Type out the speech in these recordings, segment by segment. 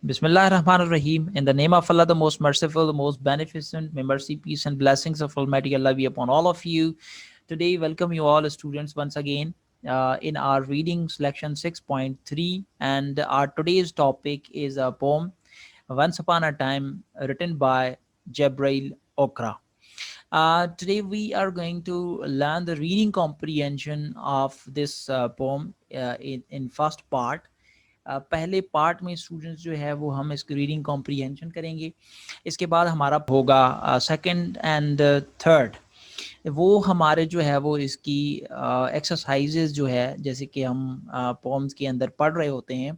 Bismillah ar-Rahman ar-Rahim. In the name of Allah, the most merciful, the most beneficent. May mercy, peace, and blessings of Almighty Allah be upon all of you. Today, welcome you all students once again in our reading selection 6.3. And our today's topic is a poem, Once Upon a Time, written by Jabrail Okra. Today, we are going to learn the reading comprehension of this poem in first part. پہلے part میں students جو ہے وہ ہم اس کی reading comprehension کریں گے. اس کے بعد ہمارا ہوگا سیکنڈ اینڈ تھرڈ، وہ ہمارے جو ہے وہ اس کی ایکسرسائزز جو ہے جیسے کہ ہم پومس کے اندر پڑھ رہے ہوتے ہیں.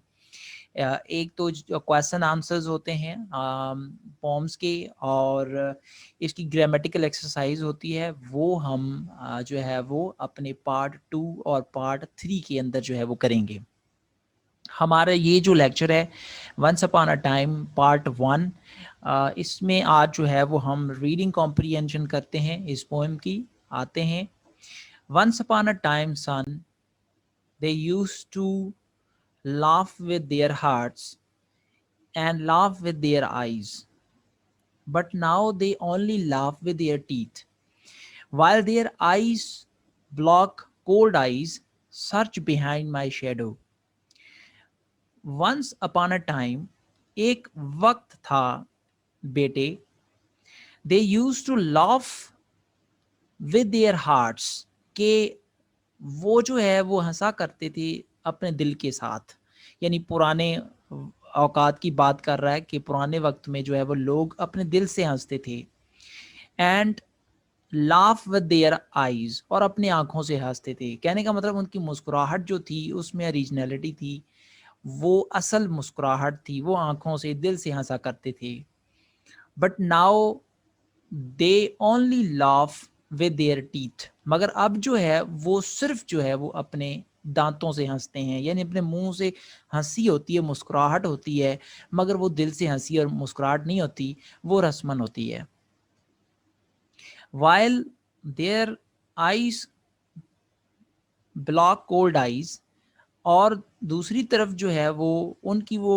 ایک تو کویشچن آنسرز ہوتے ہیں پومس کے، اور اس کی گرامیٹیکل ایکسرسائز ہوتی ہے، وہ ہم جو ہے وہ اپنے پارٹ 2 اور پارٹ 3 کے اندر جو ہے وہ کریں گے. ہمارا یہ جو لیکچر ہے once upon a time part 1، اس میں آج جو ہے وہ ہم ریڈنگ کمپریہنشن کرتے ہیں اس پوئم کی. آتے ہیں. Once upon a time son they used to laugh with their hearts and laugh with their eyes, but now they only laugh with their teeth, while their eyes block cold eyes search behind my shadow. Once upon a time, ایک وقت تھا بیٹے، they used to laugh with their hearts, کہ وہ جو ہے وہ ہنسا کرتے تھے اپنے دل کے ساتھ. یعنی پرانے اوقات کی بات کر رہا ہے کہ پرانے وقت میں جو ہے وہ لوگ اپنے دل سے ہنستے تھے. And laugh with their eyes, اور اپنی آنکھوں سے ہنستے تھے. کہنے کا مطلب ان کی مسکراہٹ جو تھی اس میں اوریجنلٹی تھی، وہ اصل مسکراہٹ تھی، وہ آنکھوں سے دل سے ہنسا کرتے تھے. But now they only laugh with their teeth, مگر اب جو ہے وہ صرف جو ہے وہ اپنے دانتوں سے ہنستے ہیں. یعنی اپنے منہ سے ہنسی ہوتی ہے، مسکراہٹ ہوتی ہے، مگر وہ دل سے ہنسی اور مسکراہٹ نہیں ہوتی، وہ رسمن ہوتی ہے. while their eyes block cold eyes، اور دوسری طرف جو ہے وہ ان کی وہ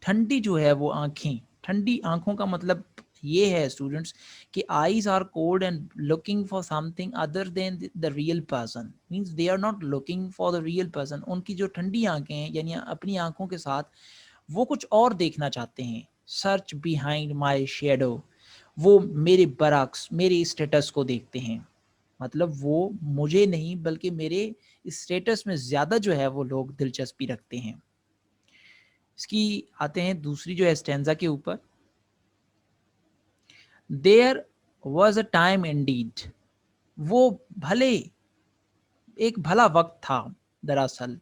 ٹھنڈی جو ہے وہ آنکھیں، ٹھنڈی آنکھوں کا مطلب یہ ہے اسٹوڈنٹس کہ eyes are cold and looking for something other than the real person, means they are not looking for the real person. ان کی جو ٹھنڈی آنکھیں ہیں یعنی اپنی آنکھوں کے ساتھ وہ کچھ اور دیکھنا چاہتے ہیں. سرچ بیہائنڈ مائی شیڈو، وہ میرے برعکس میرے اسٹیٹس کو دیکھتے ہیں. مطلب وہ مجھے نہیں بلکہ میرے اسٹیٹس میں زیادہ جو ہے وہ لوگ دلچسپی رکھتے ہیں. اس کی آتے ہیں دوسری جو ہے اسٹینزا کے اوپر. There was a time indeed, وہ بھلے ایک بھلا وقت تھا دراصل.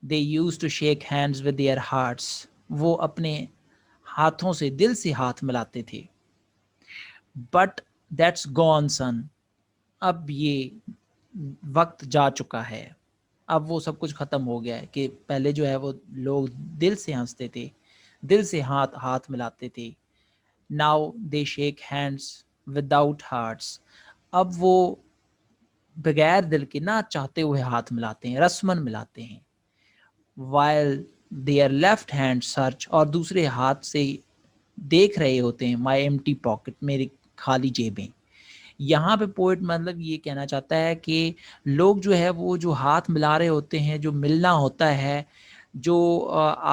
They used to shake hands with their hearts, وہ اپنے ہاتھوں سے دل سے ہاتھ ملاتے تھے. بٹ دیٹس گون سن، اب یہ وقت جا چکا ہے، اب وہ سب کچھ ختم ہو گیا ہے. کہ پہلے جو ہے وہ لوگ دل سے ہنستے تھے، دل سے ہاتھ ملاتے تھے. Now they shake hands without hearts, اب وہ بغیر دل کے نہ چاہتے ہوئے ہاتھ ملاتے ہیں، رسمن ملاتے ہیں. While their left hand search, اور دوسرے ہاتھ سے دیکھ رہے ہوتے ہیں مائی ایمٹی پاکٹ، میری خالی جیبیں. یہاں پہ پوئٹ مطلب یہ کہنا چاہتا ہے کہ لوگ جو ہے وہ جو ہاتھ ملا رہے ہوتے ہیں، جو ملنا ہوتا ہے، جو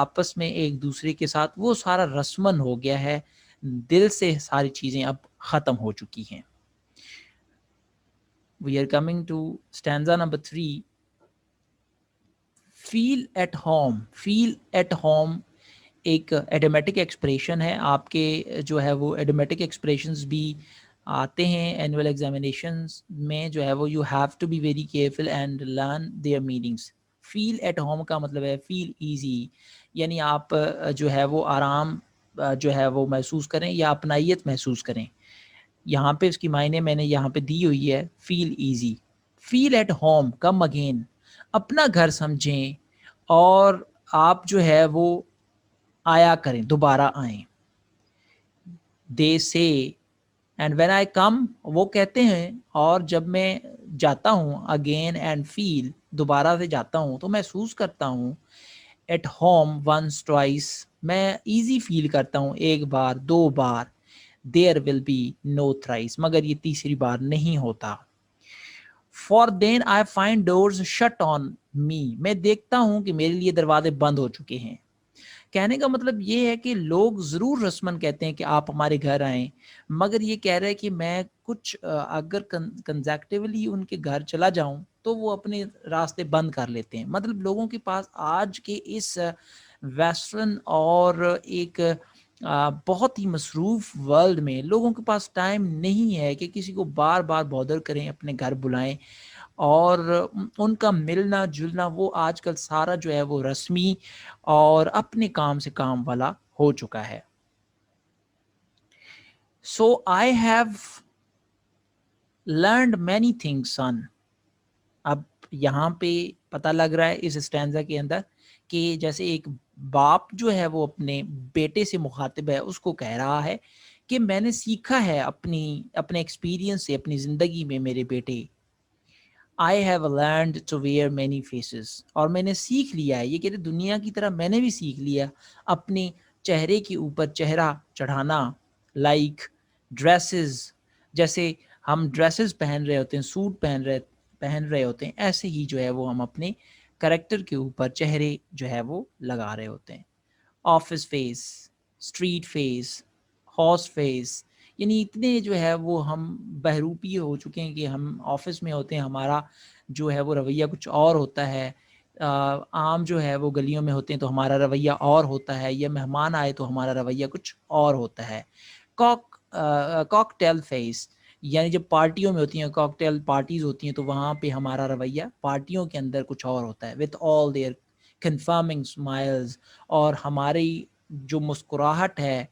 آپس میں ایک دوسرے کے ساتھ، وہ سارا رسمن ہو گیا ہے، دل سے ساری چیزیں اب ختم ہو چکی ہیں. We are coming to stanza number 3. Feel at home. Feel at home ایک ایڈیمیٹک ایکسپریشن ہے. آپ کے جو ہے وہ ایڈیمیٹک ایکسپریشنز بھی آتے ہیں اینول ایگزامینیشنز میں، جو ہے وہ you have to be very careful and learn their meanings. Feel at home کا مطلب ہے فیل ایزی، یعنی آپ جو ہے وہ آرام جو ہے وہ محسوس کریں یا اپنائیت محسوس کریں. یہاں پہ اس کی معنی میں نے یہاں پہ دی ہوئی ہے feel easy. Feel at home, come again, اپنا گھر سمجھیں اور آپ جو ہے وہ آیا کریں، دوبارہ آئیں. دے سے اینڈ وین آئی کم، وہ کہتے ہیں، اور جب میں جاتا ہوں اگین اینڈ فیل، دوبارہ سے جاتا ہوں تو محسوس کرتا ہوں، ایٹ ہوم ونس ٹوائس، میں ایزی فیل کرتا ہوں ایک بار دو بار، دیر ول بی نو تھرائس، مگر یہ تیسری بار نہیں ہوتا. For then I find doors shut on me, میں دیکھتا ہوں کہ میرے لیے دروازے بند ہو چکے ہیں. کہنے کا مطلب یہ ہے کہ لوگ ضرور رسمن کہتے ہیں کہ آپ ہمارے گھر آئیں، مگر یہ کہہ رہے ہیں کہ میں کچھ اگر کنزیکٹیولی ان کے گھر چلا جاؤں تو وہ اپنے راستے بند کر لیتے ہیں. مطلب لوگوں کے پاس آج کے اس ویسٹرن اور ایک بہت ہی مصروف ورلڈ میں لوگوں کے پاس ٹائم نہیں ہے کہ کسی کو بار بار بادر کریں، اپنے گھر بلائیں، اور ان کا ملنا جلنا وہ آج کل سارا جو ہے وہ رسمی اور اپنے کام سے کام والا ہو چکا ہے. So I have learned many things son. اب یہاں پہ پتہ لگ رہا ہے اس اسٹینزا کے اندر کہ جیسے ایک باپ جو ہے وہ اپنے بیٹے سے مخاطب ہے، اس کو کہہ رہا ہے کہ میں نے سیکھا ہے اپنے ایکسپیرینس سے، اپنی زندگی میں میرے بیٹے. I have learned to wear many faces، اور میں نے سیکھ لیا ہے، یہ کہتے دنیا کی طرح میں نے بھی سیکھ لیا اپنے چہرے کے اوپر چہرہ چڑھانا. لائک ڈریسز، جیسے ہم ڈریسز پہن رہے ہوتے ہیں، سوٹ پہن رہے ہوتے ہیں، ایسے ہی جو ہے وہ ہم اپنے کریکٹر کے اوپر چہرے جو ہے وہ لگا رہے ہوتے ہیں. Office face, street face, horse face, یعنی اتنے جو ہے وہ ہم بہروپی ہو چکے ہیں کہ ہم آفس میں ہوتے ہیں، ہمارا جو ہے وہ رویہ کچھ اور ہوتا ہے. عام جو ہے وہ گلیوں میں ہوتے ہیں تو ہمارا رویہ اور ہوتا ہے، یا مہمان آئے تو ہمارا رویہ کچھ اور ہوتا ہے. کاکٹیل فیس، یعنی جب پارٹیوں میں ہوتی ہیں، کاکٹیل پارٹیز ہوتی ہیں تو وہاں پہ ہمارا رویہ پارٹیوں کے اندر کچھ اور ہوتا ہے. وتھ آل دیئر کنفرمنگ اسمائلز، اور ہماری جو مسکراہٹ ہے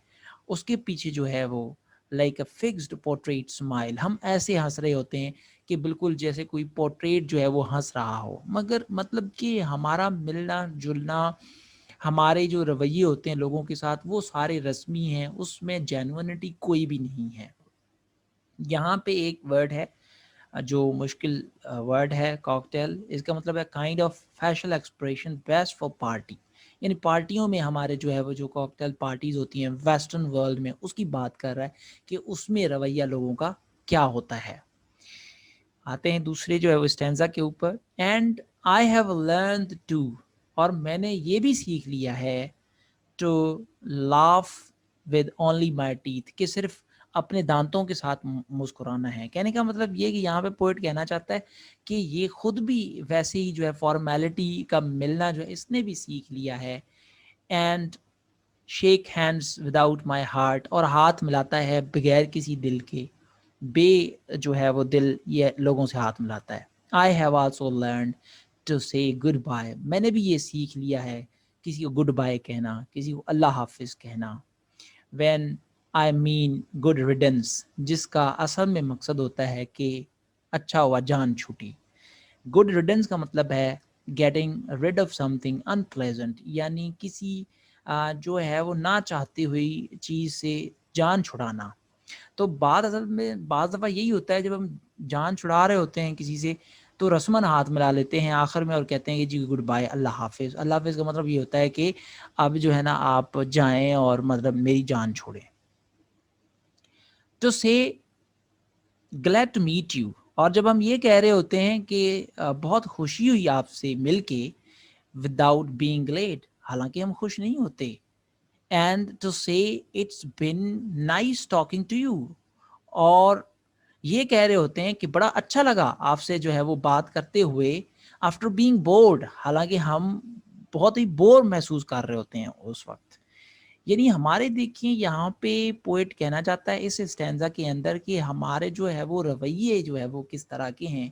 اس کے پیچھے جو ہے وہ like a fixed portrait smile, ہم ایسے ہنس رہے ہوتے ہیں کہ بالکل جیسے کوئی پورٹریٹ جو ہے وہ ہنس رہا ہو. مگر مطلب کہ ہمارا ملنا جلنا، ہمارے جو رویے ہوتے ہیں لوگوں کے ساتھ، وہ سارے رسمی ہیں، اس میں جینوینٹی کوئی بھی نہیں ہے. یہاں پہ ایک ورڈ ہے جو مشکل ورڈ ہے، کاکٹیل. اس کا مطلب ہے kind of facial expression best for party, یعنی پارٹیوں میں ہمارے جو ہے وہ جو کاکٹیل پارٹیز ہوتی ہیں ویسٹرن ورلڈ میں، اس کی بات کر رہا ہے کہ اس میں رویہ لوگوں کا کیا ہوتا ہے. آتے ہیں دوسرے جو ہے وہ اسٹینزا کے اوپر. And I have learned too, اور میں نے یہ بھی سیکھ لیا ہے، to laugh with only my teeth, کہ صرف اپنے دانتوں کے ساتھ مسکرانا ہے. کہنے کا مطلب یہ کہ یہاں پہ پوئٹ کہنا چاہتا ہے کہ یہ خود بھی ویسے ہی جو ہے فارمیلٹی کا ملنا جو ہے اس نے بھی سیکھ لیا ہے. And shake hands without my heart, اور ہاتھ ملاتا ہے بغیر کسی دل کے، بے جو ہے وہ دل یہ لوگوں سے ہاتھ ملاتا ہے. I have also learned to say goodbye, میں نے بھی یہ سیکھ لیا ہے کسی کو گڈ بائے کہنا، کسی کو اللہ حافظ کہنا. When I mean good riddance, جس کا اصل میں مقصد ہوتا ہے کہ اچھا ہوا جان چھوٹی. گڈ ریڈنس کا مطلب ہے getting rid of some thing unpleasant, یعنی کسی جو ہے وہ نہ چاہتی ہوئی چیز سے جان چھڑانا. تو بعض دفعہ یہی ہوتا ہے جب ہم جان چھڑا رہے ہوتے ہیں کسی سے تو رسمن ہاتھ ملا لیتے ہیں آخر میں اور کہتے ہیں کہ جی گڈ بائے، اللہ حافظ. اللہ حافظ کا مطلب یہ ہوتا ہے کہ اب جو ہے نا آپ جائیں اور مطلب میری جان چھوڑیں. ٹو سے گلیڈ ٹو میٹ یو، اور جب ہم یہ کہہ رہے ہوتے ہیں کہ بہت خوشی ہوئی آپ سے مل کے، وداؤٹ بینگ لیٹ، حالانکہ ہم خوش نہیں ہوتے. And to say it's been nice talking to you, اور یہ کہہ رہے ہوتے ہیں کہ بڑا اچھا لگا آپ سے جو ہے وہ بات کرتے ہوئے، آفٹر بینگ بورڈ، حالانکہ ہم بہت ہی بور محسوس کر رہے ہوتے ہیں اس وقت. یعنی ہمارے دیکھیے یہاں پہ پوئٹ کہنا چاہتا ہے اس اسٹینزا کے اندر کہ ہمارے جو ہے وہ رویے جو ہے وہ کس طرح کے ہیں.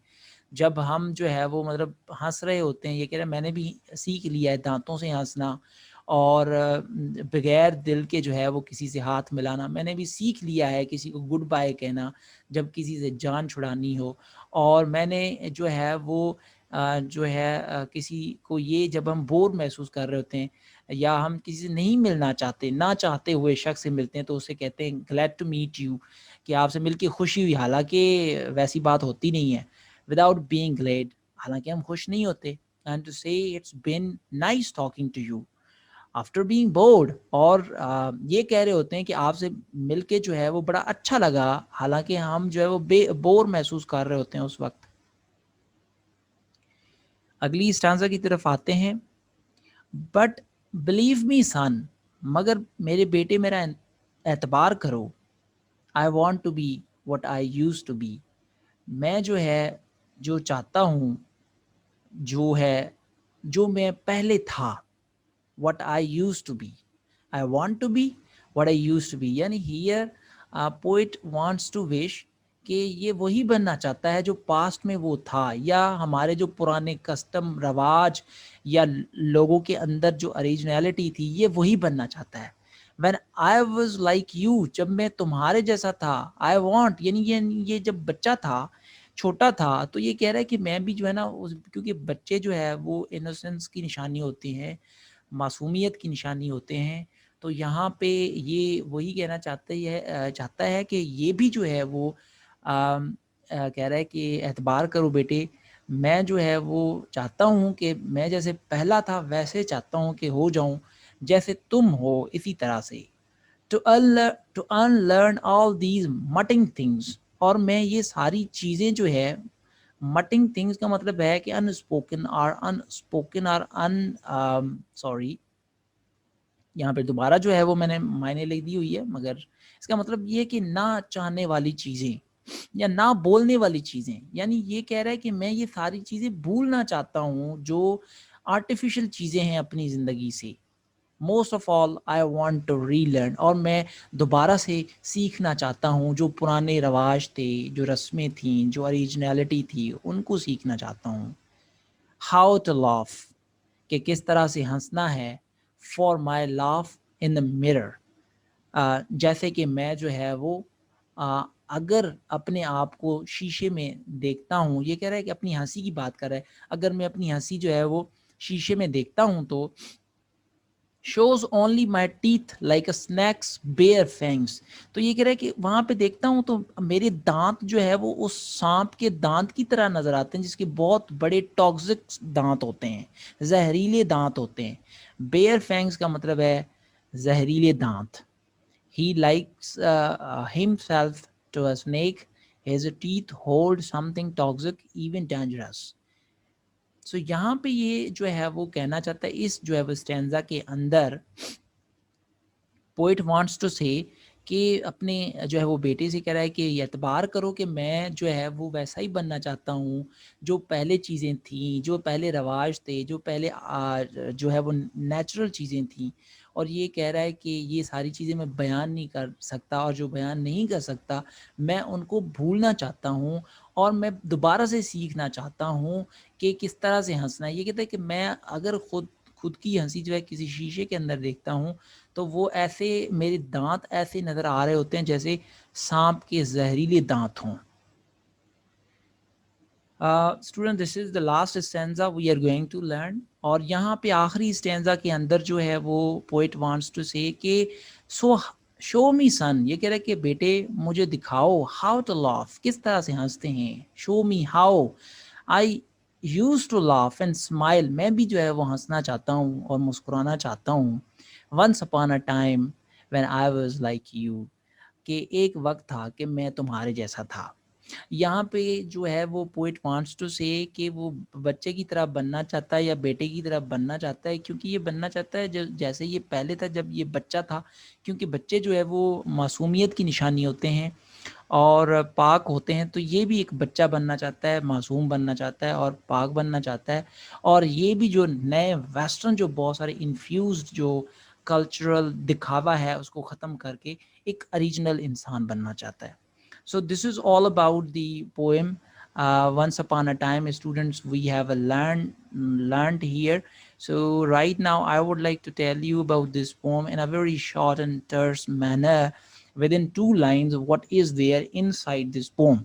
جب ہم جو ہے وہ مطلب ہنس رہے ہوتے ہیں، یہ کہہ رہے ہیں میں نے بھی سیکھ لیا ہے دانتوں سے ہنسنا، اور بغیر دل کے جو ہے وہ کسی سے ہاتھ ملانا. میں نے بھی سیکھ لیا ہے کسی کو گڈ بائے کہنا جب کسی سے جان چھڑانی ہو. اور میں نے جو ہے وہ جو ہے کسی کو یہ جب ہم بور محسوس کر رہے ہوتے ہیں یا ہم کسی سے نہیں ملنا چاہتے، نہ چاہتے ہوئے شخص سے ملتے ہیں تو اسے کہتے ہیں گلیڈ ٹو میٹ یو، کہ آپ سے مل کے خوشی ہوئی, حالانکہ ویسی بات ہوتی نہیں ہے. وداؤٹ بینگ گلیڈ, حالانکہ ہم خوش نہیں ہوتے. And to say it's been nice talking to you after being bored, اور یہ کہہ رہے ہوتے ہیں کہ آپ سے مل کے جو ہے وہ بڑا اچھا لگا, حالانکہ ہم جو ہے وہ بور محسوس کر رہے ہوتے ہیں اس وقت. اگلی اسٹانزا کی طرف آتے ہیں. بٹ بلیو می سن, مگر میرے بیٹے میرا اعتبار کرو. I want to be what I used to be, میں جو ہے جو چاہتا ہوں, جو ہے جو میں پہلے تھا. what I used to be. I want to be what I used to be. یعنی here poet wants to wish کہ یہ وہی بننا چاہتا ہے جو پاسٹ میں وہ تھا, یا ہمارے جو پرانے کسٹم رواج یا لوگوں کے اندر جو اوریجنلٹی تھی یہ وہی بننا چاہتا ہے. when I was like you, جب میں تمہارے جیسا تھا. I want یعنی یہ جب بچہ تھا, چھوٹا تھا, تو یہ کہہ رہا ہے کہ میں بھی جو ہے نا, کیونکہ بچے جو ہے وہ انوسنس کی نشانی ہوتی ہیں, معصومیت کی نشانی ہوتے ہیں. تو یہاں پہ یہ وہی کہنا چاہتا ہے کہ یہ بھی جو ہے وہ کہہ رہا ہے کہ اعتبار کرو بیٹے, میں جو ہے وہ چاہتا ہوں کہ میں جیسے پہلا تھا ویسے چاہتا ہوں کہ ہو جاؤں جیسے تم ہو اسی طرح سے. to unlearn all these mutting things, اور میں یہ ساری چیزیں جو ہے, مٹنگ تھنگس کا مطلب ہے کہ unspoken اور سوری, یہاں پہ دوبارہ جو ہے وہ میں نے معنی لکھ دی ہوئی ہے, مگر اس کا مطلب یہ کہ نہ چاہنے والی چیزیں یا نہ بولنے والی چیزیں. یعنی یہ کہہ رہا ہے کہ میں یہ ساری چیزیں بھولنا چاہتا ہوں جو آرٹیفیشل چیزیں ہیں اپنی زندگی سے. Most of all I want to relearn, اور میں دوبارہ سے سیکھنا چاہتا ہوں جو پرانے رواج تھے, جو رسمیں تھیں, جو اوریجنلٹی تھی, ان کو سیکھنا چاہتا ہوں. ہاؤ ٹو لاف, کہ کس طرح سے ہنسنا ہے. For my laugh in the mirror, جیسے کہ میں جو ہے وہ اگر اپنے آپ کو شیشے میں دیکھتا ہوں, یہ کہہ رہا ہے کہ اپنی ہنسی کی بات کر رہا ہے, اگر میں اپنی ہنسی جو ہے وہ شیشے میں دیکھتا ہوں تو shows only my teeth like a snake's bare fangs, تو یہ کہہ رہا ہے کہ وہاں پہ دیکھتا ہوں تو میرے دانت جو ہے وہ اس سانپ کے دانت کی طرح نظر آتے ہیں, جس کے بہت بڑے ٹاکسک دانت ہوتے ہیں, زہریلے دانت ہوتے ہیں. bare fangs کا مطلب ہے زہریلے دانت. he likes himself to a snake, his teeth hold something toxic even dangerous. سو یہاں پہ یہ جو ہے وہ کہنا چاہتا ہے اس جو ہے وہ اسٹینزا کے اندر, پوئٹ وانٹس ٹو سے کہ اپنے جو ہے وہ بیٹے سے کہہ رہا ہے کہ یہ اعتبار کرو کہ میں جو ہے وہ ویسا ہی بننا چاہتا ہوں جو پہلے چیزیں تھیں, جو پہلے رواج تھے, جو پہلے جو ہے وہ نیچرل چیزیں تھیں. اور یہ کہہ رہا ہے کہ یہ ساری چیزیں میں بیان نہیں کر سکتا, اور جو بیان نہیں کر سکتا میں ان کو بھولنا چاہتا ہوں, اور میں دوبارہ سے سیکھنا چاہتا ہوں کہ کس طرح سے ہنسنا ہے. یہ کہتا ہے کہ میں اگر خود کی ہنسی جو ہے کسی شیشے کے اندر دیکھتا ہوں تو وہ ایسے میرے دانت ایسے نظر آ رہے ہوتے ہیں جیسے سانپ کے زہریلے دانت ہوں. Student, this is the last stanza we are going to learn, اور یہاں پہ آخری اسٹینزا کے اندر جو ہے وہ پوئٹ وانٹس ٹو سے کہ شو می سن, یہ کہہ رہا ہے کہ بیٹے مجھے دکھاؤ, ہاؤ ٹو لاف, کس طرح سے ہنستے ہیں. Show me how I used to laugh and smile, میں بھی جو ہے وہ ہنسنا چاہتا ہوں اور مسکرانا چاہتا ہوں. Once upon a time when I was like you, کہ ایک وقت تھا کہ میں تمہارے جیسا تھا. یہاں پہ جو ہے وہ پوئٹ وانٹس ٹو سے کہ وہ بچے کی طرح بننا چاہتا ہے یا بیٹے کی طرح بننا چاہتا ہے, کیونکہ یہ بننا چاہتا ہے جیسے یہ پہلے تھا جب یہ بچہ تھا, کیونکہ بچے جو ہے وہ معصومیت کی نشانی ہوتے ہیں اور پاک ہوتے ہیں. تو یہ بھی ایک بچہ بننا چاہتا ہے, معصوم بننا چاہتا ہے اور پاک بننا چاہتا ہے. اور یہ بھی جو نئے ویسٹرن جو بہت سارے انفیوزڈ جو کلچرل دکھاوا ہے اس کو ختم کر کے ایک اوریجنل انسان بننا چاہتا ہے. So this is all about the poem Once Upon a Time. Students, we have learned here. So right now I would like to tell you about this poem in a very short and terse manner, within 2 lines, what is there inside this poem.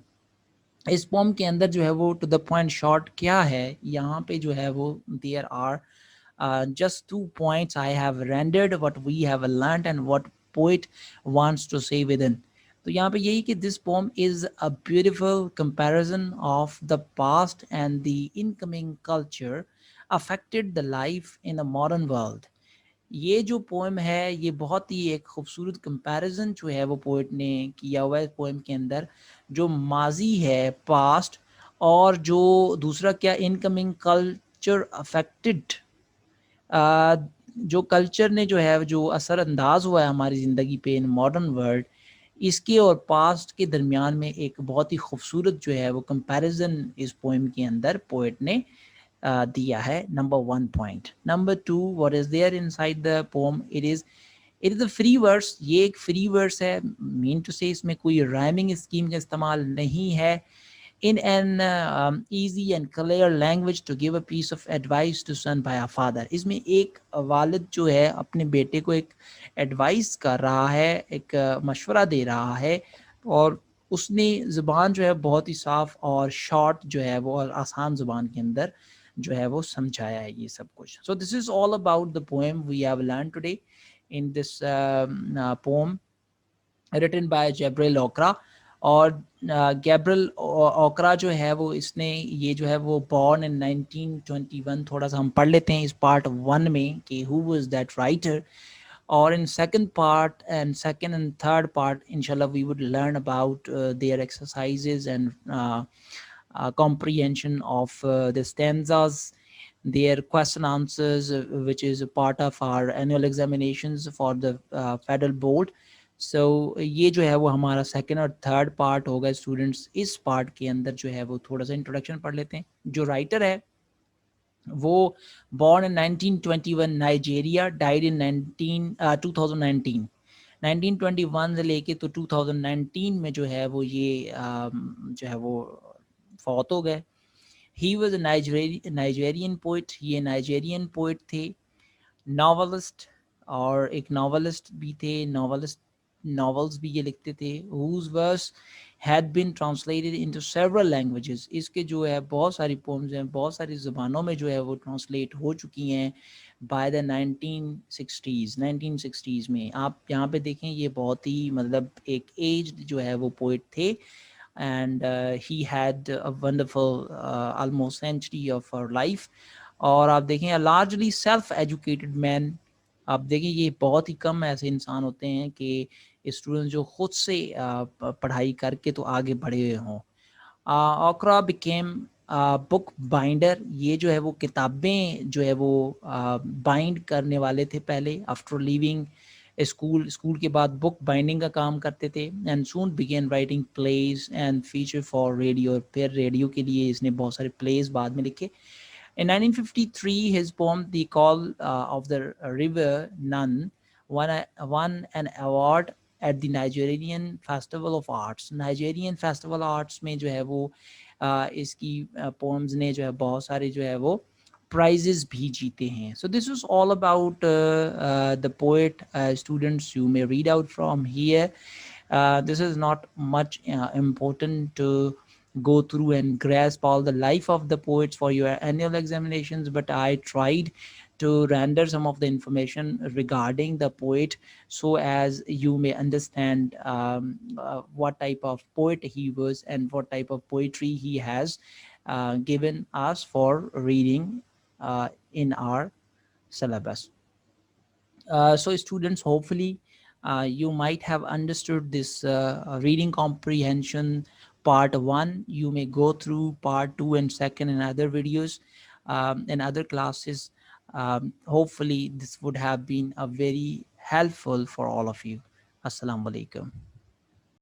اس پوم کے اندر جو ہے وہ to the point short کیا ہے, یہاں پہ جو ہے وہ there are just 2 points I have rendered what we have learned and what poet wants to say within. تو یہاں پہ یہی کہ this poem is a beautiful comparison of the past and the incoming culture affected the life in a modern world. یہ جو poem ہے یہ بہت ہی ایک خوبصورت کمپیریزن جو ہے وہ پوئٹ نے کیا ہوا ہے پوئم کے اندر. جو ماضی ہے پاسٹ اور جو دوسرا کیا انکمنگ کلچر افیکٹڈ، جو کلچر نے جو ہے جو اثر انداز ہوا ہے ہماری زندگی پہ ان ماڈرن ورلڈ، اس کے اور پاسٹ کے درمیان میں ایک بہت ہی خوبصورت جو ہے وہ کمپیریزن اس پوئم کے اندر پوئٹ نے دیا ہے. Number 1 point. Number 2 what is there inside the poem, it is a free verse. یہ ایک فری ورس ہے، مین ٹو سے اس میں کوئی رائمنگ اسکیم کا استعمال نہیں ہے. In an easy and clear language to give a piece of advice to son by a father. اس میں ایک والد جو ہے اپنے بیٹے کو ایک ایڈوائس کر رہا ہے، ایک مشورہ دے رہا ہے، اور اس نے زبان جو ہے بہت ہی صاف اور شارٹ جو ہے وہ اور آسان زبان کے اندر جو ہے وہ سمجھایا ہے یہ سب کچھ. So this is all about the poem we have learned today in this poem written by جیبریل اوکرا. اور گیبرل اوکرا جو ہے وہ اس نے یہ جو ہے وہ بورن ان 1921. تھوڑا سا ہم پڑھ لیتے ہیں اس پارٹ 1 میں کہ who was that writer. اور in second part and second and third part inshallah we would learn about their exercises and comprehension of the stanzas, their question answers, which is a part of our annual examinations for the federal board. سو یہ جو ہے وہ ہمارا second اور third part ہوگا students. اس part کے اندر جو ہے وہ تھوڑا سا انٹروڈکشن پڑھ لیتے ہیں. جو رائٹر ہے وہ born in 1921 Nigeria, died in 2019. 1921 سے لے کے تو 2019 میں جو ہے وہ یہ جو ہے وہ فوت ہو گئے. He was a Nigerian poet. یہ نائجیرین پوئٹ تھے، ناولسٹ، اور ایک ناولسٹ بھی تھے. ناولس بھی یہ لکھتے تھے. whose verse had been translated into several languages. اس کے جو ہے بہت ساری پومز ہیں، بہت ساری زبانوں میں جو ہے وہ ٹرانسلیٹ ہو چکی ہیں بائی دا 1960s میں. آپ یہاں پہ دیکھیں یہ بہت ہی مطلب ایک ایجڈ جو ہے وہ پوئٹ تھے. And he had a wonderful almost century of اور لائف. اور آپ دیکھیں لارجلی سیلف ایجوکیٹڈ مین. آپ دیکھیں یہ بہت ہی کم ایسے انسان ہوتے ہیں کہ اسٹوڈنٹ جو خود سے پڑھائی کر کے تو آگے بڑھے ہوئے ہوں. اوکرا بیکیم بک بائنڈر. یہ جو ہے وہ کتابیں جو ہے وہ بائنڈ کرنے والے تھے پہلے. آفٹر لیونگ اسکول کے بعد بک بائنڈنگ کا کام کرتے تھے. And soon begin writing plays and feature for radio. پھر ریڈیو کے لیے اس نے بہت سارے پلیز بعد میں لکھے. In 1953, his poem The Call of the River Nun won an award at the Nigerian Festival of Arts. Nigerian Festival Arts میں جو ہے وہ اس کی پومز نے جو ہے بہت سارے جو ہے وہ پرائزز بھی جیتے ہیں. So this is all about the poet. Students, you may read out from here. This is not much important to go through and grasp all the life of the poets for your annual examinations, but I tried to render some of the information regarding the poet so as you may understand what type of poet he was and what type of poetry he has given us for reading in our syllabus. So students, hopefully you might have understood this reading comprehension part 1. You may go through part 2 and second in other videos and other classes. Hopefully this would have been a very helpful for all of you. Assalamu alaikum.